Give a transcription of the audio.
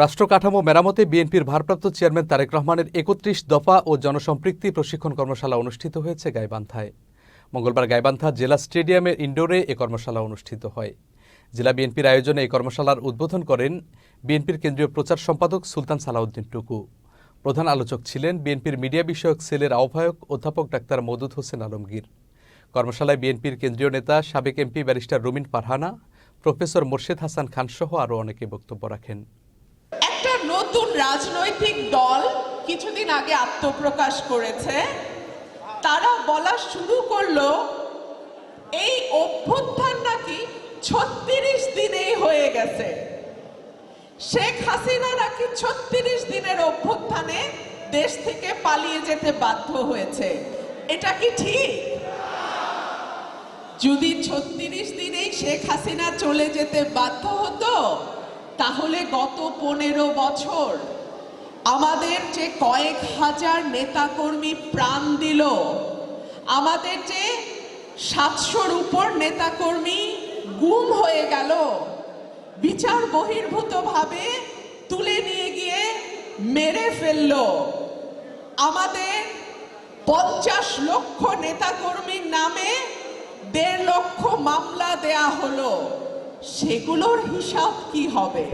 রাষ্ট্র কাঠামো মেরামতে বিএনপির ভারপ্রাপ্ত চেয়ারম্যান তারেক রহমানের ৩১ দফা ও জনসম্পৃক্তি প্রশিক্ষণ কর্মশালা অনুষ্ঠিত হয়েছে গাইবান্ধায়। মঙ্গলবার গাইবান্ধা জেলা স্টেডিয়ামের ইনডোরে এ কর্মশালা অনুষ্ঠিত হয়। জেলা বিএনপির আয়োজনে এই কর্মশালার উদ্বোধন করেন বিএনপির কেন্দ্রীয় প্রচার সম্পাদক সুলতান সালাউদ্দিন টুকু। প্রধান আলোচক ছিলেন বিএনপির মিডিয়া বিষয়ক সেলের আহ্বায়ক অধ্যাপক ডাক্তার মওদুদ হোসেন আলমগীর। কর্মশালায় বিএনপির কেন্দ্রীয় নেতা সাবেক এমপি ব্যারিস্টার রুমিন ফারহানা, প্রফেসর মোর্শেদ হাসান খান সহ আরও অনেকে বক্তব্য রাখেন। একটা নতুন রাজনৈতিক দল কিছুদিন আগে আত্মপ্রকাশ করেছে। তারা বলা শুরু করলো এই অভ্যুত্থান নাকি ৩৬ দিনেই হয়ে গেছে। শেখ হাসিনা নাকি ৩৬ দিনের অভ্যুত্থানে দেশ থেকে পালিয়ে যেতে বাধ্য হয়েছে। এটা কি ঠিক? যদি ৩৬ দিনেই শেখ হাসিনা চলে যেতে বাধ্য হতো, তাহলে গত ১৫ বছর আমাদের যে কয়েক হাজার নেতাকর্মী প্রাণ দিল, আমাদের যে ৭০০-র উপর নেতাকর্মী গুম হয়ে গেল, বিচার বহির্ভূতভাবে তুলে নিয়ে গিয়ে মেরে ফেলল, আমাদের ৫০ লক্ষ নেতাকর্মীর নামে ১.৫ লক্ষ মামলা দেয়া হলো, সেগুলোর হিসাব কি হবে?